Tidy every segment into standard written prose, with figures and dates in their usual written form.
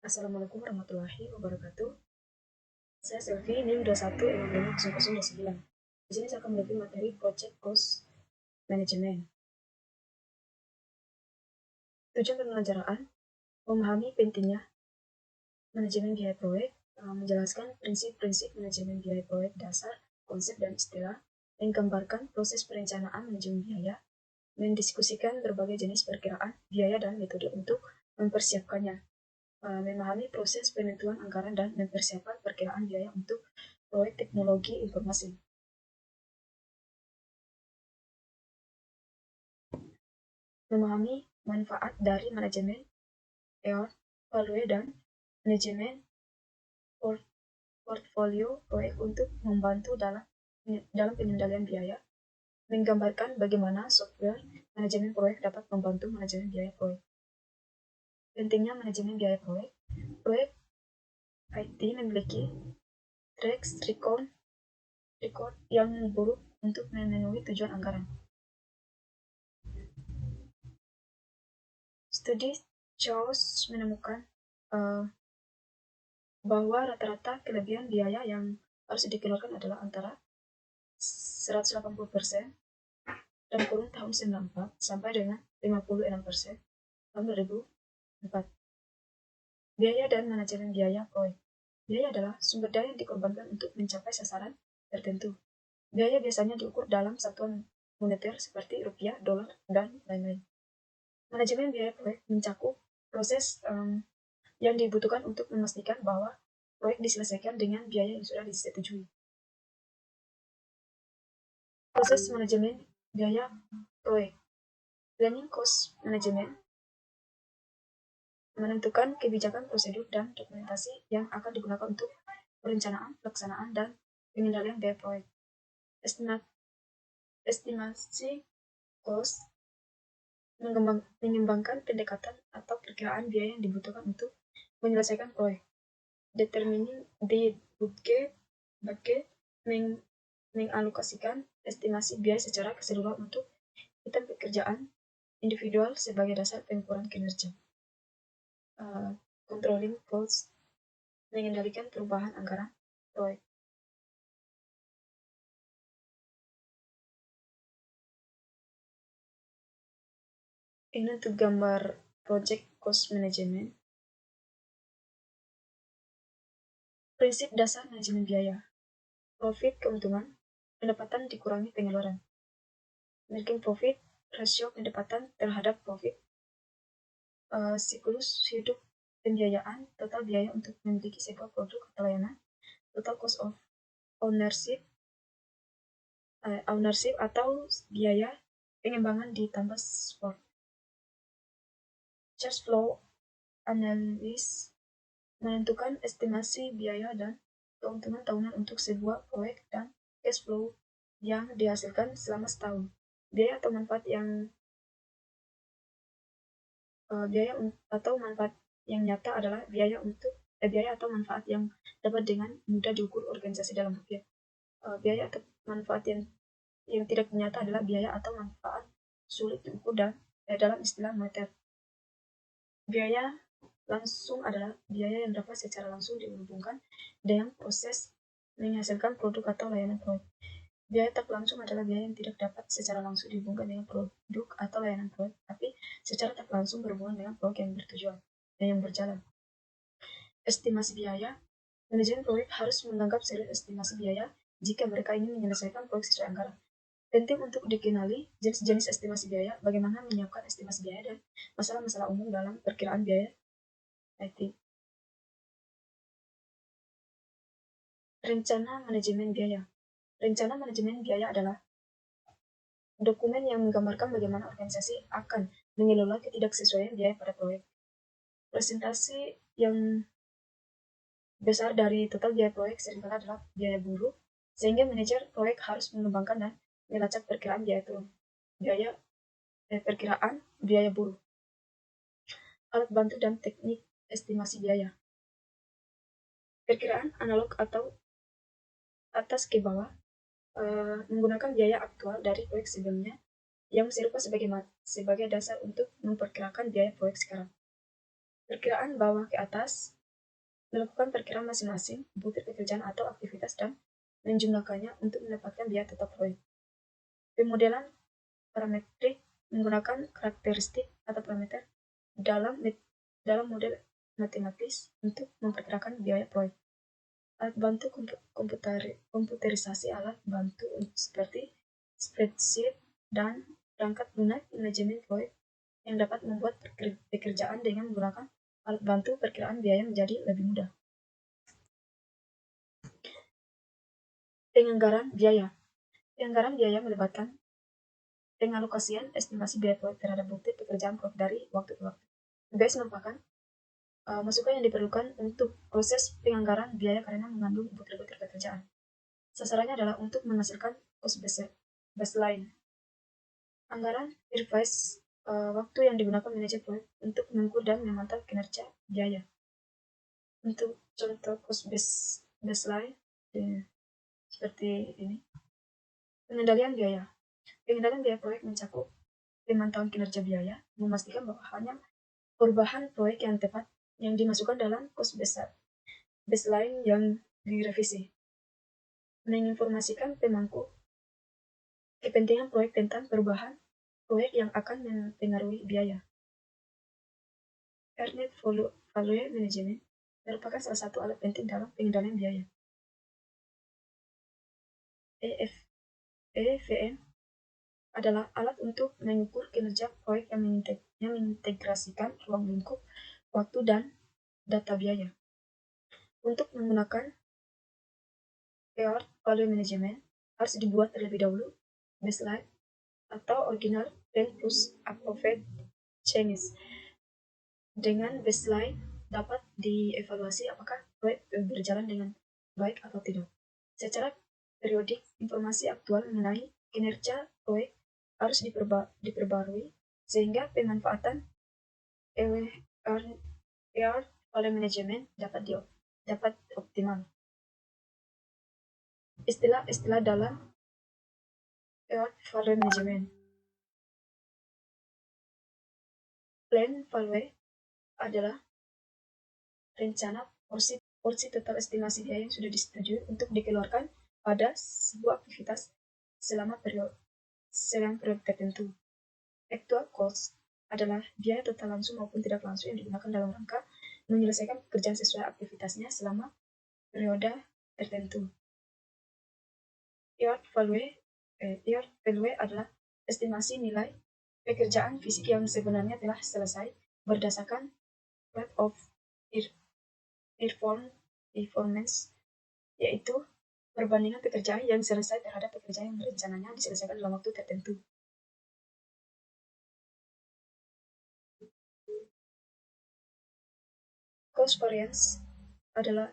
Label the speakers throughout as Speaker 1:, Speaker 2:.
Speaker 1: Assalamualaikum warahmatullahi wabarakatuh. Saya Selvi, NIM 21 Di sini saya akan mereview materi Project Cost Management. Tujuan pembelajaran, memahami pentingnya manajemen biaya proyek, menjelaskan prinsip-prinsip manajemen biaya proyek dasar, konsep dan istilah, menggambarkan proses perencanaan manajemen biaya, mendiskusikan berbagai jenis perkiraan biaya dan metode untuk mempersiapkannya, memahami proses penentuan anggaran dan mempersiapkan perkiraan biaya untuk proyek teknologi informasi. Memahami manfaat dari manajemen value dan manajemen portfolio proyek untuk membantu dalam pengendalian biaya, menggambarkan bagaimana software manajemen proyek dapat membantu manajemen biaya proyek. Pentingnya manajemen biaya proyek. Proyek IT memiliki track record yang buruk untuk memenuhi tujuan anggaran. Studi Chaos menemukan bahwa rata-rata kelebihan biaya yang harus dikeluarkan adalah antara 180% dan kurun tahun 94 sampai dengan 56% tahun 2004. Biaya dan manajemen biaya proyek. Biaya adalah sumber daya yang dikorbankan untuk mencapai sasaran tertentu. Biaya biasanya diukur dalam satuan moneter seperti rupiah, dolar, dan lain-lain. Manajemen biaya proyek mencakup proses yang dibutuhkan untuk memastikan bahwa proyek diselesaikan dengan biaya yang sudah disetujui. Proses manajemen biaya proyek. Planning cost management menentukan kebijakan, prosedur, dan dokumentasi yang akan digunakan untuk perencanaan, pelaksanaan, dan pengendalian biaya proyek. Estimasi cost mengembangkan pendekatan atau perkiraan biaya yang dibutuhkan untuk menyelesaikan proyek. Determining the budget mengalokasikan estimasi biaya secara keseluruhan untuk item pekerjaan individual sebagai dasar pengukuran kinerja. Controlling costs mengendalikan perubahan anggaran proyek. Ini untuk gambar project cost management. Prinsip dasar manajemen biaya. Profit keuntungan, pendapatan dikurangi pengeluaran. Making profit, rasio pendapatan terhadap profit. Siklus hidup pembiayaan, total biaya untuk memiliki sebuah produk atau layanan, total cost of ownership atau biaya pengembangan ditambah support. Cash flow analysis menentukan estimasi biaya dan keuntungan tahunan untuk sebuah proyek dan cash flow yang dihasilkan selama setahun. Biaya atau manfaat yang nyata adalah biaya atau manfaat yang dapat dengan mudah diukur organisasi dalam rupiah. Biaya atau manfaat yang tidak nyata adalah biaya atau manfaat sulit diukur dalam istilah moneter. Biaya langsung adalah biaya yang dapat secara langsung dihubungkan dengan proses menghasilkan produk atau layanan proyek. Biaya tak langsung adalah biaya yang tidak dapat secara langsung dihubungkan dengan produk atau layanan proyek, tapi secara tak langsung berhubungan dengan proyek yang bertujuan dan yang berjalan. Estimasi biaya. Manajemen proyek harus menganggap serius estimasi biaya jika mereka ingin menyelesaikan proyek sesuai anggaran. Penting untuk dikenali jenis-jenis estimasi biaya, bagaimana menyiapkan estimasi biaya, dan masalah-masalah umum dalam perkiraan biaya IT. Rencana manajemen biaya. Rencana manajemen biaya adalah dokumen yang menggambarkan bagaimana organisasi akan mengelola ketidaksesuaian biaya pada proyek. Presentasi yang besar dari total biaya proyek seringkali adalah biaya buruh, sehingga manajer proyek harus mengembangkan dan melacak perkiraan biaya turun. Perkiraan biaya buruh. Alat bantu dan teknik estimasi biaya. Perkiraan analog atau atas ke bawah menggunakan biaya aktual dari proyek sebelumnya yang serupa sebagai dasar untuk memperkirakan biaya proyek sekarang. Perkiraan bawah ke atas melakukan perkiraan masing-masing butir pekerjaan atau aktivitas dan menjumlahkannya untuk mendapatkan biaya total proyek. Pemodelan parametrik menggunakan karakteristik atau parameter dalam model matematis untuk memperkirakan biaya proyek. Alat bantu komputerisasi alat bantu seperti spreadsheet dan perangkat lunak manajemen proyek yang dapat membuat pekerjaan dengan menggunakan alat bantu perkiraan biaya menjadi lebih mudah. Penganggaran biaya. Penganggaran biaya melibatkan pengalokasian estimasi biaya proyek terhadap bukti pekerjaan proyek dari waktu ke waktu. BS merupakan masukan yang diperlukan untuk proses penganggaran biaya karena mengandung butir-butir pekerjaan. Sasarannya adalah untuk menghasilkan cost baseline. Anggaran revise waktu yang digunakan manajer proyek untuk mengukur dan memantau kinerja biaya. Untuk contoh cost baseline seperti ini. Pengendalian biaya. Pengendalian biaya proyek mencakup pemantauan kinerja biaya, memastikan bahwa hanya perubahan proyek yang tepat yang dimasukkan dalam cost baseline yang direvisi. Menginformasikan pemangku kepentingan proyek tentang perubahan proyek yang akan mempengaruhi biaya. Earned Value Management merupakan salah satu alat penting dalam pengendalian biaya. EVM adalah alat untuk mengukur kinerja proyek yang mengintegrasikan ruang lingkup, waktu, dan data biaya. Untuk menggunakan Earned Value Management harus dibuat terlebih dahulu baseline atau original plan plus approved changes. Dengan baseline dapat dievaluasi apakah proyek berjalan dengan baik atau tidak. Secara periodik, informasi aktual mengenai kinerja proyek harus diperbarui sehingga pemanfaatan Earned Value Management dapat optimal. Istilah-istilah dalam Earned Value Management. Plan value adalah rencana porsi total estimasi biaya yang sudah disetujui untuk dikeluarkan pada sebuah aktivitas selama periode tertentu. Actual cost adalah biaya total langsung maupun tidak langsung yang digunakan dalam rangka menyelesaikan pekerjaan sesuai aktivitasnya selama periode tertentu. Earned value adalah estimasi nilai pekerjaan fisik yang sebenarnya telah selesai berdasarkan rate of performance, yaitu perbandingan pekerjaan yang selesai terhadap pekerjaan yang rencananya diselesaikan dalam waktu tertentu. Cost variance adalah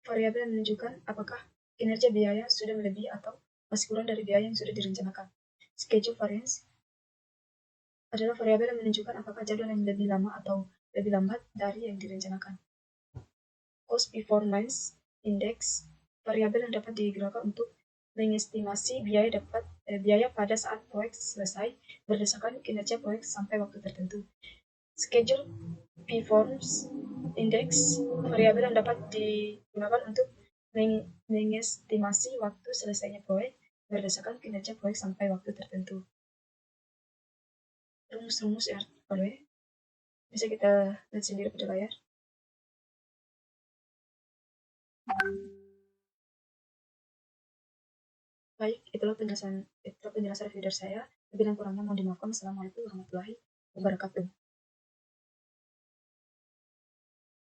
Speaker 1: variabel yang menunjukkan apakah kinerja biaya sudah melebihi atau masih kurang dari biaya yang sudah direncanakan. Schedule variance adalah variabel yang menunjukkan apakah jadwal yang lebih lama atau lebih lambat dari yang direncanakan. Cost performance index variabel yang dapat digunakan untuk mengestimasi biaya pada saat proyek selesai berdasarkan kinerja proyek sampai waktu tertentu. Schedule performance index variabel yang dapat digunakan untuk mengestimasi waktu selesainya proyek berdasarkan kinerja proyek sampai waktu tertentu. Rumus-rumus RVW bisa kita lihat sendiri pada layar. Baik, itulah penjelasan video saya. Lebih dan kurangnya mohon dimaafkan. Assalamualaikum warahmatullahi wabarakatuh.